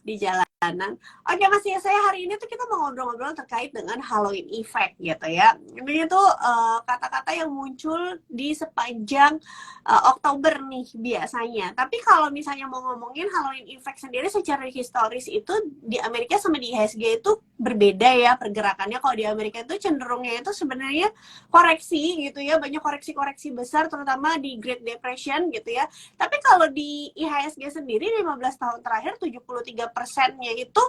di jalanan. Oke Mas ya, saya hari ini tuh kita mau ngobrol-ngobrol terkait dengan Halloween effect gitu ya. Ini tuh kata-kata yang muncul di sepanjang Oktober nih biasanya. Tapi kalau misalnya mau ngomongin Halloween effect sendiri secara historis itu di Amerika sama di IHSG itu berbeda ya pergerakannya. Kalau di Amerika itu cenderungnya itu sebenarnya koreksi gitu ya, banyak koreksi-koreksi besar terutama di Great Depression gitu ya. Tapi kalau di IHSG sendiri 15 tahun terakhir 73%-nya itu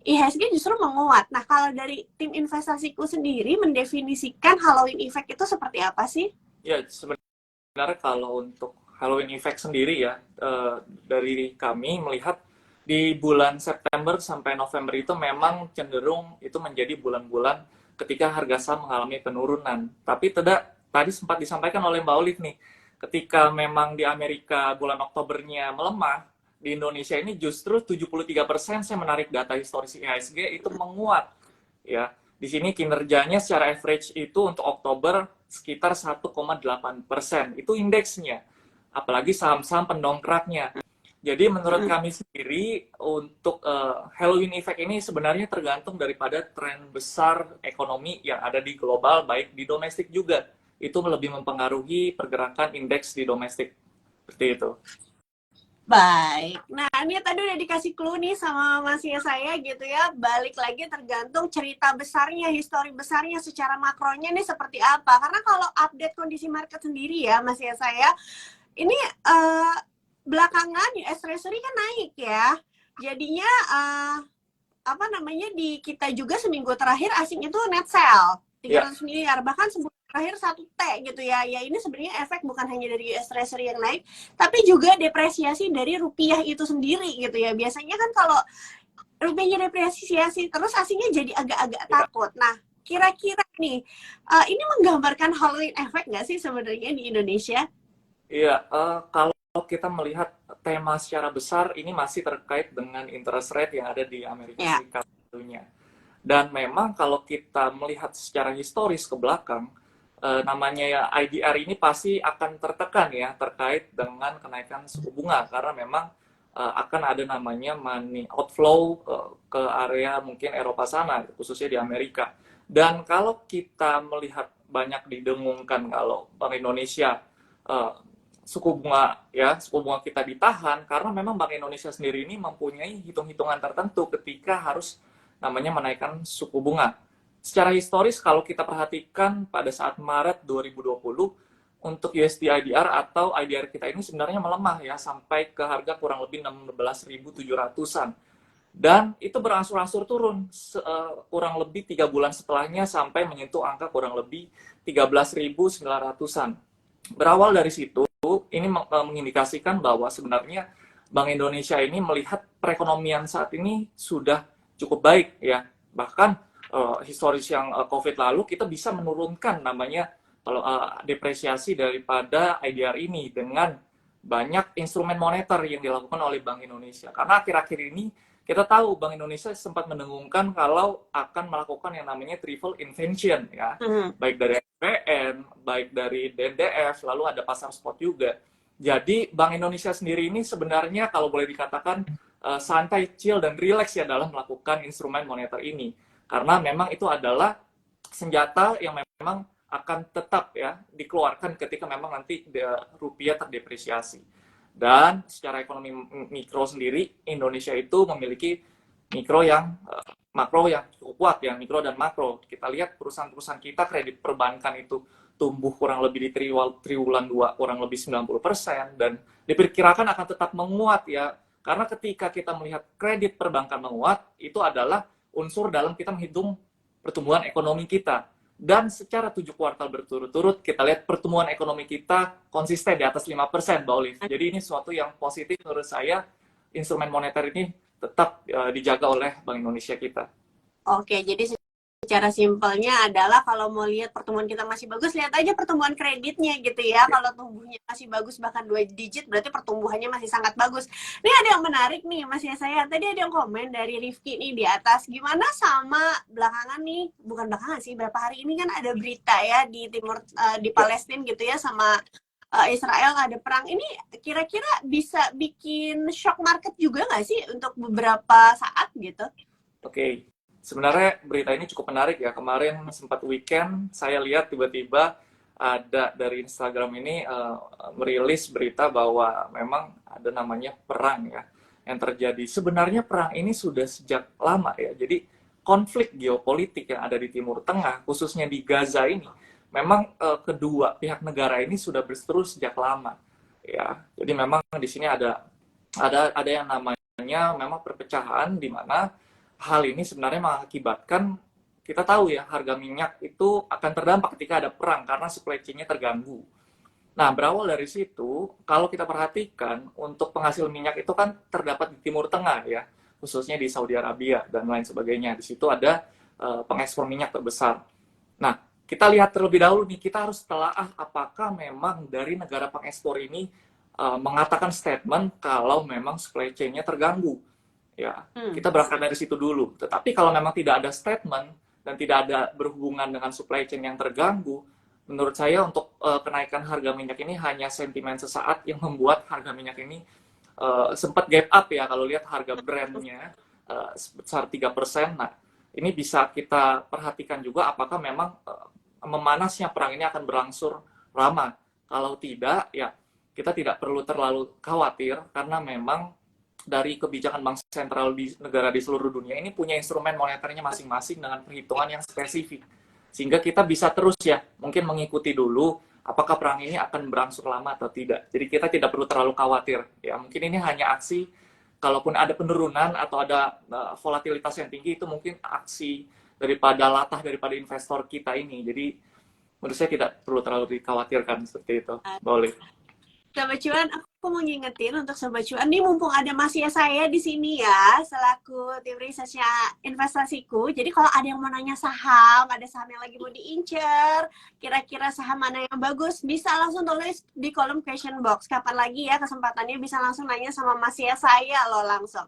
IHSG justru menguat. Nah, kalau dari tim investasiku sendiri mendefinisikan Halloween effect itu seperti apa sih? Ya, sebenarnya kalau untuk Halloween effect sendiri ya, dari kami melihat di bulan September sampai November itu memang cenderung itu menjadi bulan-bulan ketika harga saham mengalami penurunan. Tapi tadi sempat disampaikan oleh Mbak Olive nih, ketika memang di Amerika bulan Oktobernya melemah, di Indonesia ini justru 73% saya menarik data historis IHSG itu menguat. Ya, di sini kinerjanya secara average itu untuk Oktober sekitar 1,8%. Itu indeksnya. Apalagi saham-saham pendongkraknya. Jadi menurut kami sendiri untuk Halloween effect ini sebenarnya tergantung daripada tren besar ekonomi yang ada di global, baik di domestik juga. Itu lebih mempengaruhi pergerakan indeks di domestik. Seperti itu. Baik, nah ini tadi udah dikasih clue nih sama masnya saya gitu ya. Balik lagi tergantung cerita besarnya, histori besarnya secara makronya nih seperti apa. Karena kalau update kondisi market sendiri ya masnya saya, ini belakangan US Treasury kan naik ya. Jadinya apa namanya di kita juga seminggu terakhir asing itu net sell 300 miliar, bahkan sebulan terakhir 1T gitu ya. Ya ini sebenarnya efek bukan hanya dari US Treasury yang naik, tapi juga depresiasi dari rupiah itu sendiri gitu ya. Biasanya kan kalau rupiahnya depresiasi terus asingnya jadi agak-agak takut. Nah, kira-kira nih, ini menggambarkan Halloween effect nggak sih sebenarnya di Indonesia? Iya, kalau kita melihat tema secara besar, ini masih terkait dengan interest rate yang ada di Amerika Ya. Serikat tentunya. Dan memang kalau kita melihat secara historis ke belakang, namanya ya IDR ini pasti akan tertekan ya terkait dengan kenaikan suku bunga karena memang akan ada namanya money outflow ke area mungkin Eropa sana, khususnya di Amerika. Dan kalau kita melihat banyak didengungkan kalau Bank Indonesia suku bunga kita ditahan karena memang Bank Indonesia sendiri ini mempunyai hitung-hitungan tertentu ketika harus namanya menaikkan suku bunga. Secara historis kalau kita perhatikan pada saat Maret 2020 untuk USD IDR atau IDR kita ini sebenarnya melemah ya sampai ke harga kurang lebih 16.700-an. Dan itu berangsur-angsur turun kurang lebih 3 bulan setelahnya sampai menyentuh angka kurang lebih 13.900-an. Berawal dari situ, ini mengindikasikan bahwa sebenarnya Bank Indonesia ini melihat perekonomian saat ini sudah cukup baik ya. Bahkan historis yang COVID lalu kita bisa menurunkan namanya kalau depresiasi daripada IDR ini dengan banyak instrumen moneter yang dilakukan oleh Bank Indonesia. Karena akhir-akhir ini kita tahu Bank Indonesia sempat mendengungkan kalau akan melakukan yang namanya triple intervention ya, baik dari SPN, baik dari DNDF, lalu ada pasar spot juga. Jadi Bank Indonesia sendiri ini sebenarnya kalau boleh dikatakan santai, chill, dan relax ya dalam melakukan instrumen moneter ini. Karena memang itu adalah senjata yang memang akan tetap ya dikeluarkan ketika memang nanti rupiah terdepresiasi. Dan secara ekonomi mikro sendiri, Indonesia itu memiliki mikro yang makro yang cukup kuat, yang mikro dan makro. Kita lihat perusahaan-perusahaan kita kredit perbankan itu tumbuh kurang lebih di triwulan 2 kurang lebih 90% dan diperkirakan akan tetap menguat ya. Karena ketika kita melihat kredit perbankan menguat, itu adalah unsur dalam kita menghitung pertumbuhan ekonomi kita. Dan secara 7 kuartal berturut-turut, kita lihat pertumbuhan ekonomi kita konsisten di atas 5%, Mbak Olive. Jadi ini sesuatu yang positif menurut saya, instrumen moneter ini tetap dijaga oleh Bank Indonesia kita. Oke, jadi secara simpelnya adalah kalau mau lihat pertumbuhan kita masih bagus, lihat aja pertumbuhan kreditnya gitu ya. Kalau tumbuhnya masih bagus bahkan 2 digit, berarti pertumbuhannya masih sangat bagus. Ini ada yang menarik nih Mas ya saya. Tadi ada yang komen dari Rifki nih di atas. Gimana sama belakangan nih, bukan belakangan sih, berapa hari ini kan ada berita ya di timur di Palestina gitu ya sama Israel ada perang ini, kira-kira bisa bikin shock market juga nggak sih untuk beberapa saat gitu? Oke, sebenarnya berita ini cukup menarik ya. Kemarin sempat weekend, saya lihat tiba-tiba ada dari Instagram ini merilis berita bahwa memang ada namanya perang ya yang terjadi. Sebenarnya perang ini sudah sejak lama ya. Jadi konflik geopolitik yang ada di Timur Tengah, khususnya di Gaza ini, memang kedua pihak negara ini sudah berseteru sejak lama ya. Jadi memang di sini ada yang namanya memang perpecahan di mana hal ini sebenarnya mengakibatkan kita tahu ya harga minyak itu akan terdampak ketika ada perang karena supply chain-nya terganggu. Nah, berawal dari situ, kalau kita perhatikan untuk penghasil minyak itu kan terdapat di Timur Tengah ya, khususnya di Saudi Arabia dan lain sebagainya. Di situ ada pengekspor minyak terbesar. Nah, kita lihat terlebih dahulu nih, kita harus telaah apakah memang dari negara pengekspor ini mengatakan statement kalau memang supply chain-nya terganggu. Ya, kita berangkat dari situ dulu. Tetapi kalau memang tidak ada statement dan tidak ada berhubungan dengan supply chain yang terganggu, menurut saya untuk kenaikan harga minyak ini hanya sentimen sesaat yang membuat harga minyak ini sempat gap up ya. Kalau lihat harga brandnya sebesar 3%. Nah, ini bisa kita perhatikan juga apakah memang memanasnya perang ini akan berangsur lama. Kalau tidak, ya kita tidak perlu terlalu khawatir karena memang dari kebijakan bank sentral di negara di seluruh dunia ini punya instrumen moneternya masing-masing dengan perhitungan yang spesifik. Sehingga kita bisa terus ya, mungkin mengikuti dulu apakah perang ini akan berangsur lama atau tidak. Jadi kita tidak perlu terlalu khawatir. Ya, mungkin ini hanya aksi, kalaupun ada penurunan atau ada volatilitas yang tinggi, itu mungkin aksi daripada latah daripada investor kita ini. Jadi menurut saya tidak perlu terlalu dikhawatirkan seperti itu. Boleh. Sobat Cuan, aku mau ngingetin untuk Sobat Cuan, nih mumpung ada Mas saya di sini ya, selaku tim risetnya investasiku. Jadi kalau ada yang mau nanya saham, ada saham yang lagi mau diincer, kira-kira saham mana yang bagus, bisa langsung tulis di kolom question box. Kapan lagi ya kesempatannya bisa langsung nanya sama Mas saya loh langsung.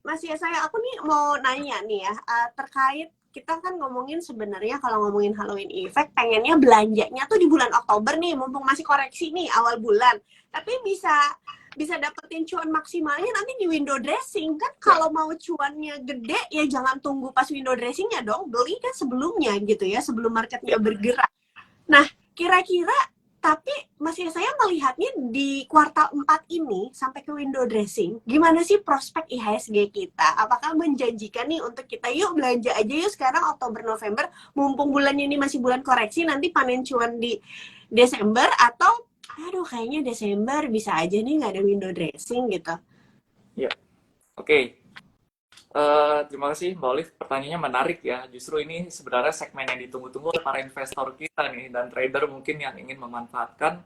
Mas saya, aku nih mau nanya nih ya, terkait kita kan ngomongin sebenarnya kalau ngomongin Halloween effect pengennya belanjanya tuh di bulan Oktober nih mumpung masih koreksi nih awal bulan, tapi bisa dapetin cuan maksimalnya nanti di window dressing kan. Kalau mau cuannya gede ya jangan tunggu pas window dressingnya dong, beli kan sebelumnya gitu ya, sebelum marketnya bergerak. Nah, kira-kira tapi saya melihatnya di kuartal 4 ini sampai ke window dressing, gimana sih prospek IHSG kita? Apakah menjanjikan nih untuk kita yuk belanja aja yuk sekarang Oktober November, mumpung bulan ini masih bulan koreksi, nanti panen cuan di Desember, atau aduh kayaknya Desember bisa aja nih nggak ada window dressing gitu. Ya, oke. Terima kasih Mbak Olive, pertanyaannya menarik ya. Justru ini sebenarnya segmen yang ditunggu-tunggu oleh para investor kita nih, dan trader mungkin yang ingin memanfaatkan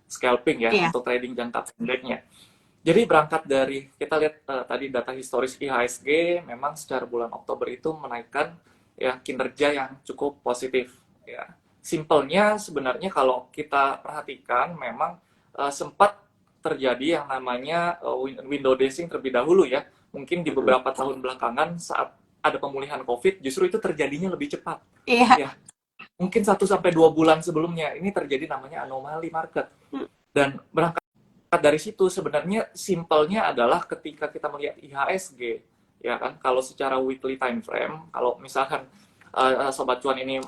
scalping ya, untuk trading jangka pendeknya. Jadi berangkat dari, kita lihat tadi data historis IHSG, memang secara bulan Oktober itu menaikkan ya kinerja yang cukup positif. Ya. Simpelnya sebenarnya kalau kita perhatikan, memang sempat terjadi yang namanya window dressing terlebih dahulu ya. Mungkin di beberapa tahun belakangan saat ada pemulihan COVID, justru itu terjadinya lebih cepat. Ya, mungkin 1-2 bulan sebelumnya ini terjadi namanya anomali market. Dan berangkat dari situ sebenarnya simpelnya adalah ketika kita melihat IHSG, ya kan, kalau secara weekly time frame, kalau misalkan Sobat Cuan ini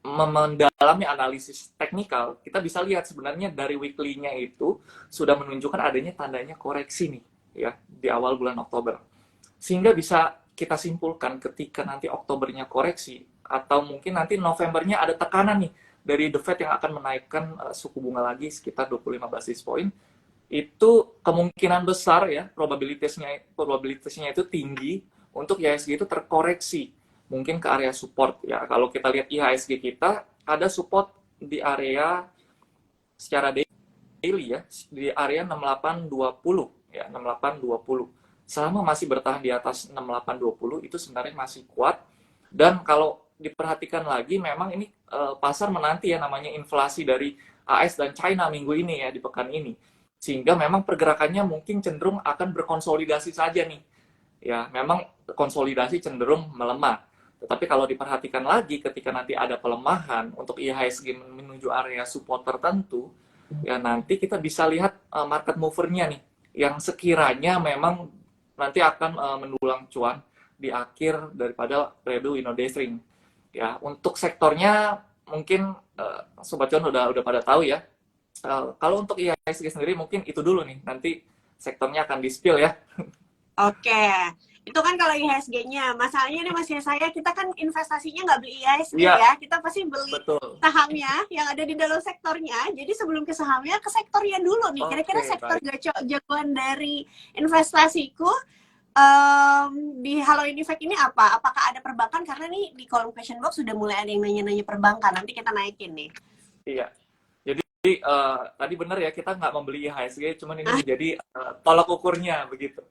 mendalami analisis teknikal, kita bisa lihat sebenarnya dari weekly-nya itu sudah menunjukkan adanya tandanya koreksi nih ya di awal bulan Oktober. Sehingga bisa kita simpulkan ketika nanti Oktobernya koreksi atau mungkin nanti Novembernya ada tekanan nih dari The Fed yang akan menaikkan suku bunga lagi sekitar 25 basis point, itu kemungkinan besar ya probabilitasnya itu tinggi untuk IHSG itu terkoreksi mungkin ke area support ya. Kalau kita lihat IHSG kita ada support di area secara daily ya di area 6820 ya, 6820. Selama masih bertahan di atas 6820 itu sebenarnya masih kuat. Dan kalau diperhatikan lagi memang ini pasar menanti ya namanya inflasi dari AS dan China minggu ini ya, di pekan ini. Sehingga memang pergerakannya mungkin cenderung akan berkonsolidasi saja nih. Ya, memang konsolidasi cenderung melemah. Tetapi kalau diperhatikan lagi ketika nanti ada pelemahan untuk IHSG menuju area support tertentu, ya nanti kita bisa lihat market movernya nih, yang sekiranya memang nanti akan mendulang cuan di akhir daripada periode window day swing. Ya, untuk sektornya mungkin Sobat Cuan udah pada tahu ya. Kalau untuk IHSG sendiri mungkin itu dulu nih, nanti sektornya akan di-spill ya. Oke, itu kan kalau IHSG-nya. Masalahnya nih Mas saya, kita kan investasinya nggak beli IHSG Iya, ya. Kita pasti beli betul. sahamnya yang ada di dalam sektornya. Jadi sebelum ke sahamnya, ke sektornya dulu nih. Kira-kira Oke, sektor baik. jagoan dari investasiku di Halloween Effect ini apa? Apakah ada perbankan? Karena nih di kolom question box sudah mulai ada yang nanya-nanya perbankan. Nanti kita naikin nih. Iya. Jadi tadi benar ya, kita nggak membeli IHSG, cuman ini menjadi tolak ukurnya begitu.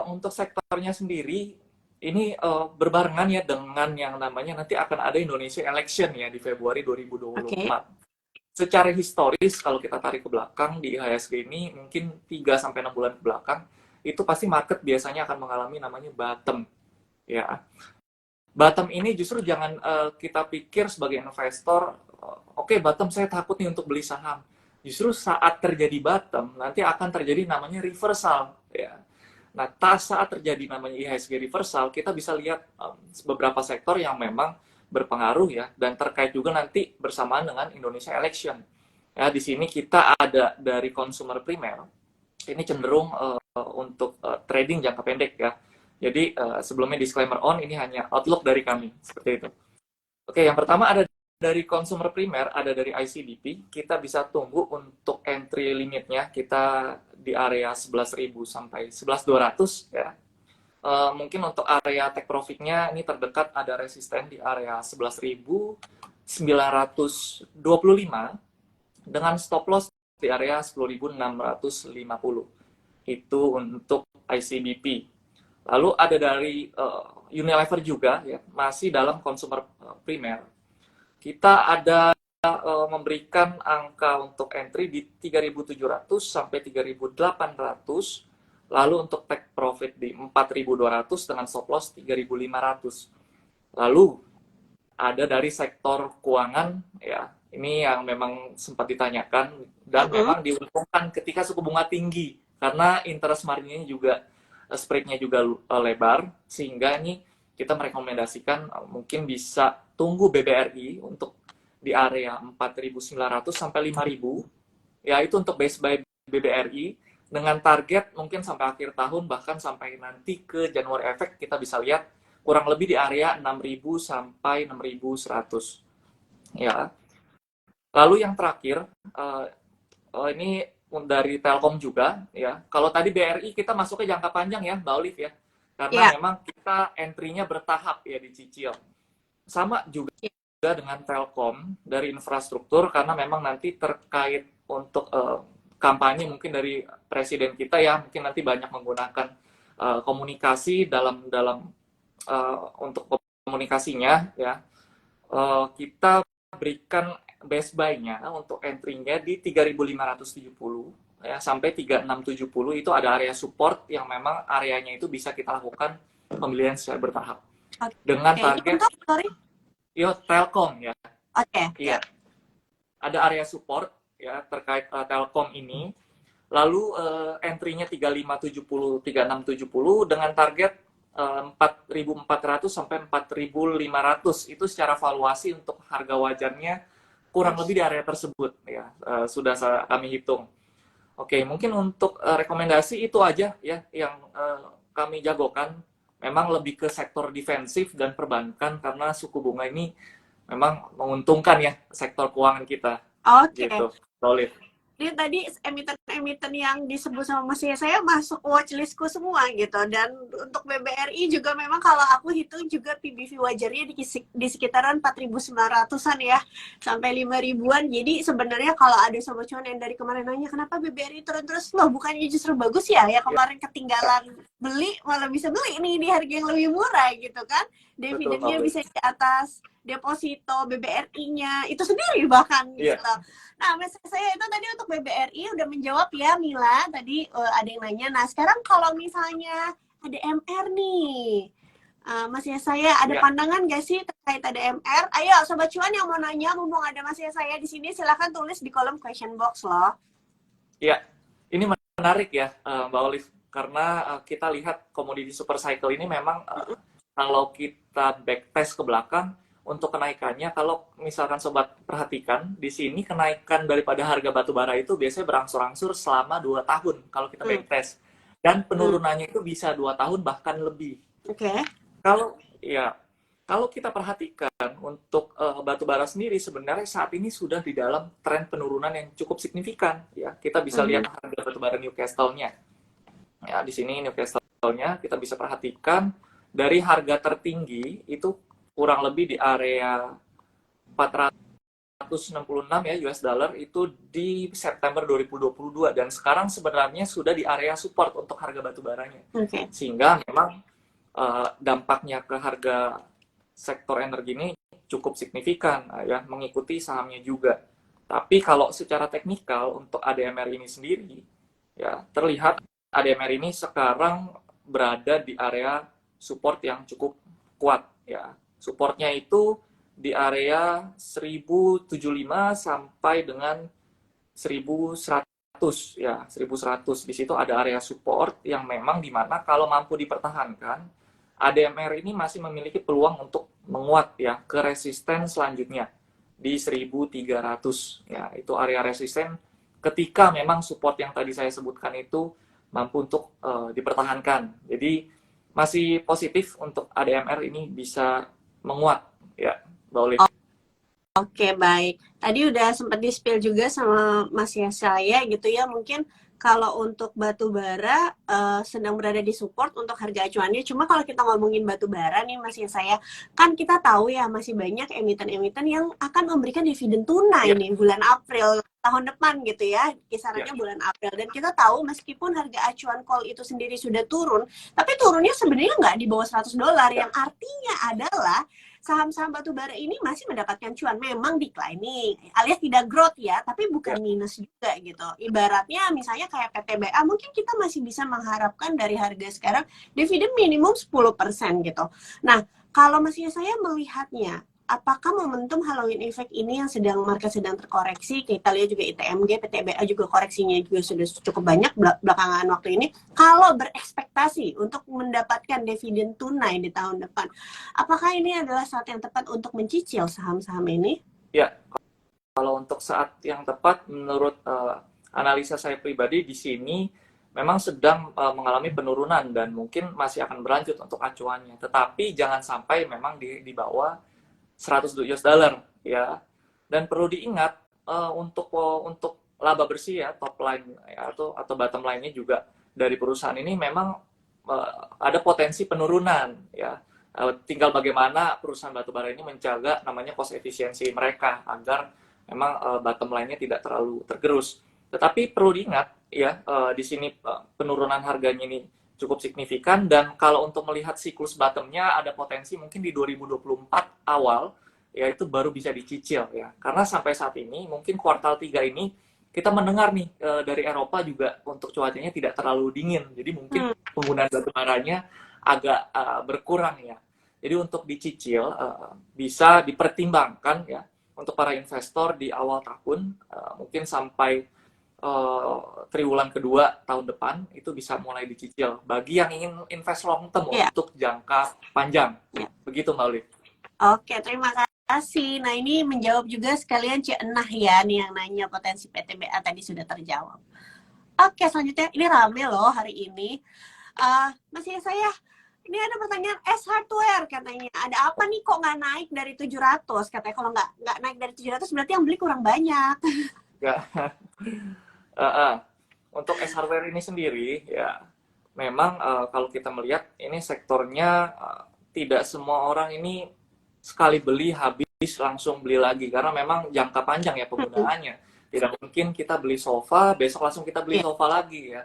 Untuk sektornya sendiri, ini berbarengan ya dengan yang namanya nanti akan ada Indonesia Election ya di Februari 2024. Secara historis, kalau kita tarik ke belakang di IHSG ini, mungkin 3-6 bulan ke belakang, itu pasti market biasanya akan mengalami namanya bottom. Ya, bottom ini justru jangan kita pikir sebagai investor, oke, bottom saya takut nih untuk beli saham. Justru saat terjadi bottom, nanti akan terjadi namanya reversal. Ya. Nah, saat terjadi namanya IHSG reversal, kita bisa lihat beberapa sektor yang memang berpengaruh ya, dan terkait juga nanti bersamaan dengan Indonesia Election. Ya, di sini kita ada dari consumer primer, ini cenderung untuk trading jangka pendek ya. Jadi sebelumnya disclaimer on, ini hanya outlook dari kami, seperti itu. Oke, yang pertama ada dari consumer primer, ada dari ICBP. Kita bisa tunggu untuk entry limitnya, kita di area 11.000 sampai 11.200 ya. Mungkin untuk area take profitnya ini terdekat ada resisten di area 11.925 dengan stop loss di area 10.650. Itu untuk ICBP. Lalu ada dari Unilever juga ya, masih dalam consumer primer. Kita ada memberikan angka untuk entry di 3.700 sampai 3.800. Lalu untuk take profit di 4.200 dengan stop loss 3.500. Lalu ada dari sektor keuangan ya, ini yang memang sempat ditanyakan dan memang diuntungkan ketika suku bunga tinggi karena interest marginnya juga spread-nya juga lebar, sehingga ini kita merekomendasikan mungkin bisa tunggu BBRI untuk di area 4.900 sampai 5.000 ya, itu untuk base buy BBRI dengan target mungkin sampai akhir tahun, bahkan sampai nanti ke January Effect kita bisa lihat kurang lebih di area 6.000 sampai 6.100 ya. Lalu yang terakhir ini dari Telkom juga ya. Kalau tadi BRI kita masuk ke jangka panjang ya, Mbak Olive ya. Karena memang kita entry-nya bertahap ya, dicicil. Sama juga dengan Telkom dari infrastruktur, karena memang nanti terkait untuk kampanye mungkin dari presiden kita ya, mungkin nanti banyak menggunakan komunikasi dalam untuk komunikasinya ya. Kita berikan base buy-nya untuk entry-nya di 3.570 ya sampai 3.670, itu ada area support yang memang areanya itu bisa kita lakukan pembelian secara bertahap. Dengan target Telkom ya. Iya. Ada area support ya terkait Telkom ini. Lalu entry-nya 3.570, 3.670 dengan target 4.400 sampai 4.500. Itu secara valuasi untuk harga wajarnya kurang lebih di area tersebut ya, sudah kami hitung. Oke, mungkin untuk rekomendasi itu aja ya yang kami jagokan. Memang lebih ke sektor defensif dan perbankan karena suku bunga ini memang menguntungkan ya sektor keuangan kita. Gitu, solid. Ini tadi emiten-emiten yang disebut sama Mas saya masuk watchlistku semua gitu. Dan untuk BBRI juga memang kalau aku hitung juga PBV wajarnya di sekitaran 4.900-an ya, sampai 5.000-an. Jadi sebenarnya kalau ada sobat cuan yang dari kemarin nanya kenapa BBRI turun terus, loh bukannya justru bagus ya kemarin ketinggalan beli malah bisa beli nih di harga yang lebih murah gitu kan. Dividennya bisa di atas deposito BBRI-nya itu sendiri bahkan gitu. Nah, mesej saya itu tadi untuk BBRI udah menjawab ya, Mila. Tadi ada yang nanya. Nah, sekarang kalau misalnya ada MR nih, Mas saya ada Ya, pandangan nggak sih terkait ADMR? Ayo Sobat Cuan yang mau nanya, mumpung ada Mas saya di sini, silahkan tulis di kolom question box loh. ya, ini menarik ya, Mbak Olive, karena kita lihat komoditi super cycle ini memang kalau kita backtest ke belakang untuk kenaikannya, kalau misalkan sobat perhatikan di sini kenaikan daripada harga batu bara itu biasanya berangsur-angsur selama 2 tahun kalau kita Hmm. backtest, dan Hmm. penurunannya itu bisa 2 tahun bahkan lebih. Oke. Kalau ya, kalau kita perhatikan untuk batu bara sendiri sebenarnya saat ini sudah di dalam tren penurunan yang cukup signifikan ya. Kita bisa lihat Mhm. harga batu bara Newcastle-nya. Ya, di sini Newcastle-nya kita bisa perhatikan dari harga tertinggi itu kurang lebih di area 466 ya US dollar itu di September 2022, dan sekarang sebenarnya sudah di area support untuk harga batu baranya. Oke. Sehingga memang dampaknya ke harga sektor energi ini cukup signifikan ya, mengikuti sahamnya juga. Tapi kalau secara teknikal untuk ADMR ini sendiri ya terlihat ADMR ini sekarang berada di area support yang cukup kuat ya. Supportnya itu di area 1075 sampai dengan 1100 ya, 1100. Di situ ada area support yang memang dimana kalau mampu dipertahankan, ADMR ini masih memiliki peluang untuk menguat ya ke resisten selanjutnya di 1300 ya. Itu area resisten ketika memang support yang tadi saya sebutkan itu mampu untuk dipertahankan. Jadi masih positif untuk ADMR ini bisa menguat ya, Mbak Olive. Oke, baik. Tadi udah sempat di-spill juga sama Mas saya gitu ya. Mungkin kalau untuk batu bara sedang berada di support untuk harga acuannya. Cuma kalau kita ngomongin batu bara nih Mas saya, kan kita tahu ya masih banyak emiten-emiten yang akan memberikan dividen tunai Ya, nih bulan April tahun depan gitu ya. ya, Kisarannya bulan April. Dan kita tahu meskipun harga acuan call itu sendiri sudah turun, tapi turunnya sebenarnya nggak di bawah $100. ya, Yang artinya adalah saham-saham batu bara ini masih mendapatkan cuan, memang declining alias tidak growth ya, tapi ya. bukan minus juga gitu. Ibaratnya misalnya kayak PTBA, mungkin kita masih bisa mengharapkan dari harga sekarang dividen minimum 10% gitu. Nah, kalau masih saya melihatnya, apakah momentum Halloween effect ini yang market sedang terkoreksi, kita lihat juga ITMG, PTBA juga koreksinya juga sudah cukup banyak belakangan waktu ini, kalau berekspektasi untuk mendapatkan dividen tunai di tahun depan, apakah ini adalah saat yang tepat untuk mencicil saham-saham ini? Ya, kalau untuk saat yang tepat, menurut analisa saya pribadi di sini memang sedang mengalami penurunan dan mungkin masih akan berlanjut untuk acuannya. Tetapi jangan sampai memang di bawah 100 US dollar ya. Dan perlu diingat untuk laba bersih ya, top line ya, atau bottom line-nya juga dari perusahaan ini memang ada potensi penurunan ya. Tinggal bagaimana perusahaan batubara ini menjaga namanya cost efisiensi mereka agar memang bottom line-nya tidak terlalu tergerus. Tetapi perlu diingat ya, di sini penurunan harganya ini cukup signifikan, dan kalau untuk melihat siklus bottomnya ada potensi mungkin di 2024 awal ya, itu baru bisa dicicil ya. Karena sampai saat ini mungkin kuartal 3 ini kita mendengar nih dari Eropa juga untuk cuacanya tidak terlalu dingin. Jadi mungkin penggunaan batu baranya agak berkurang ya. Jadi untuk dicicil bisa dipertimbangkan ya untuk para investor di awal tahun, mungkin sampai triwulan kedua tahun depan itu bisa mulai dicicil bagi yang ingin invest long term Ya, untuk jangka panjang. ya. Begitu Mbak Olive. Oke, terima kasih. Nah, ini menjawab juga sekalian Cik Enah ya, nih yang nanya potensi PTBA tadi sudah terjawab. Oke, selanjutnya ini rame loh hari ini. Masih saya, ini ada pertanyaan S Hardware katanya. Ada apa nih kok nggak naik dari 700? Katanya kalau nggak naik dari 700 berarti yang beli kurang banyak. Ya. Untuk S hardware ini sendiri ya memang kalau kita melihat ini sektornya tidak semua orang ini sekali beli habis langsung beli lagi, karena memang jangka panjang ya penggunaannya. Tidak mungkin kita beli sofa besok langsung kita beli Iya. sofa lagi ya.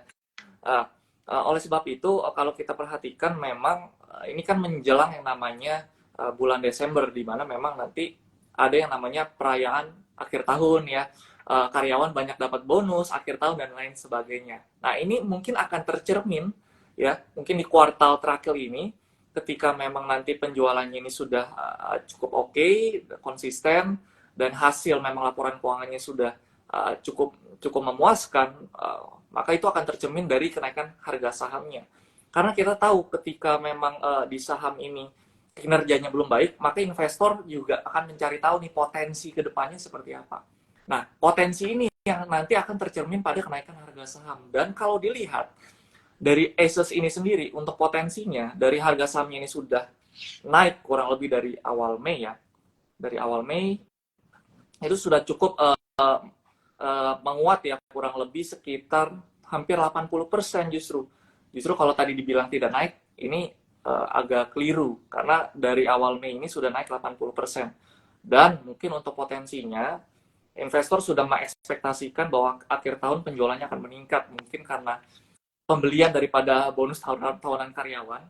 Oleh sebab itu kalau kita perhatikan memang ini kan menjelang yang namanya bulan Desember, di mana memang nanti ada yang namanya perayaan akhir tahun ya. Karyawan banyak dapat bonus akhir tahun dan lain sebagainya. Nah, ini mungkin akan tercermin ya, mungkin di kuartal terakhir ini ketika memang nanti penjualannya ini sudah cukup oke, konsisten, dan hasil memang laporan keuangannya sudah cukup cukup memuaskan, maka itu akan tercermin dari kenaikan harga sahamnya. Karena kita tahu ketika memang di saham ini kinerjanya belum baik, maka investor juga akan mencari tahu nih potensi kedepannya seperti apa. Nah, potensi ini yang nanti akan tercermin pada kenaikan harga saham. Dan kalau dilihat dari ASUS ini sendiri, untuk potensinya, dari harga sahamnya ini sudah naik kurang lebih dari awal Mei ya. Dari awal Mei, itu sudah cukup menguat ya, kurang lebih sekitar hampir 80% justru. Justru kalau tadi dibilang tidak naik, ini agak keliru. Karena dari awal Mei ini sudah naik 80%. Dan mungkin untuk potensinya, investor sudah mengekspektasikan bahwa akhir tahun penjualannya akan meningkat. Mungkin karena pembelian daripada bonus tahunan karyawan,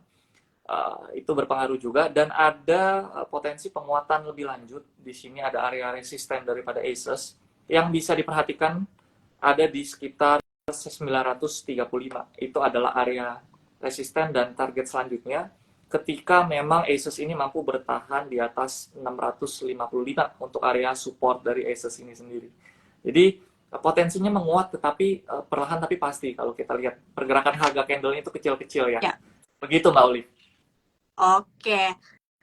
itu berpengaruh juga. Dan ada potensi penguatan lebih lanjut. Di sini ada area resisten daripada ASUS yang bisa diperhatikan ada di sekitar 935. Itu adalah area resisten dan target selanjutnya ketika memang ASUS ini mampu bertahan di atas 655 untuk area support dari ASUS ini sendiri. Jadi potensinya menguat tetapi perlahan tapi pasti kalau kita lihat pergerakan harga candle itu kecil-kecil ya. Begitu Mbak Oli. Oke.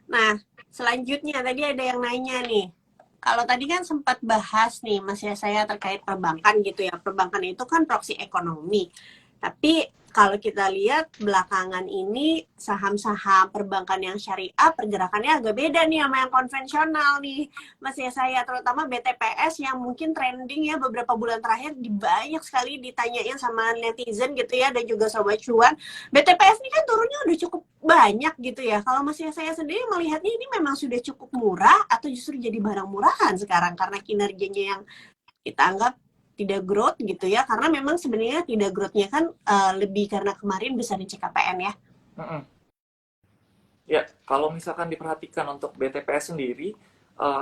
Nah, selanjutnya tadi ada yang nanya nih. Kalau tadi kan sempat bahas nih, Mas ya, saya terkait perbankan gitu ya. Perbankan itu kan proksi ekonomi. Tapi kalau kita lihat belakangan ini saham-saham perbankan yang syariah pergerakannya agak beda nih sama yang konvensional nih. Mas ya, saya terutama BTPS yang mungkin trending ya beberapa bulan terakhir banyak sekali ditanyain sama netizen gitu ya dan juga sobat cuan. BTPS ini kan turunnya udah cukup banyak gitu ya. Kalau Mas ya, saya sendiri melihatnya ini memang sudah cukup murah atau justru jadi barang murahan sekarang karena kinerjanya yang kita anggap tidak growth gitu ya, karena memang sebenarnya tidak growth-nya kan lebih karena kemarin besar di CKPN ya. Ya, kalau misalkan diperhatikan untuk BTPS sendiri,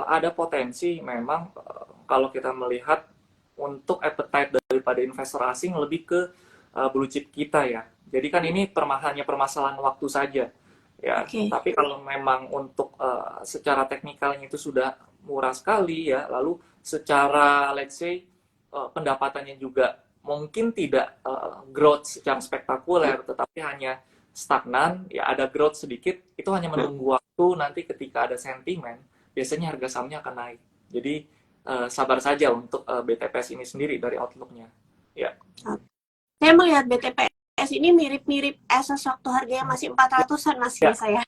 ada potensi memang kalau kita melihat untuk appetite daripada investor asing lebih ke blue chip kita ya. Jadi kan ini hanya permasalahan waktu saja ya. Tapi kalau memang untuk secara teknikalnya itu sudah murah sekali ya, lalu secara let's say pendapatannya juga mungkin tidak growth secara spektakuler, tetapi hanya stagnan, ya ada growth sedikit, itu hanya menunggu waktu nanti ketika ada sentimen, biasanya harga sahamnya akan naik. Jadi sabar saja untuk BTPS ini sendiri dari outlook-nya. Ya. Saya melihat BTPS ini mirip-mirip ASUS waktu harganya masih 400-an Mas ya, saya.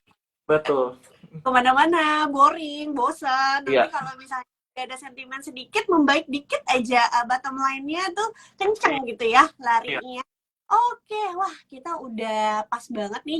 Betul. Kemana-mana, boring, bosan. Tapi kalau misalnya ada sentimen sedikit, membaik dikit aja, bottom line-nya tuh kenceng gitu ya larinya. Oke, wah kita udah pas banget nih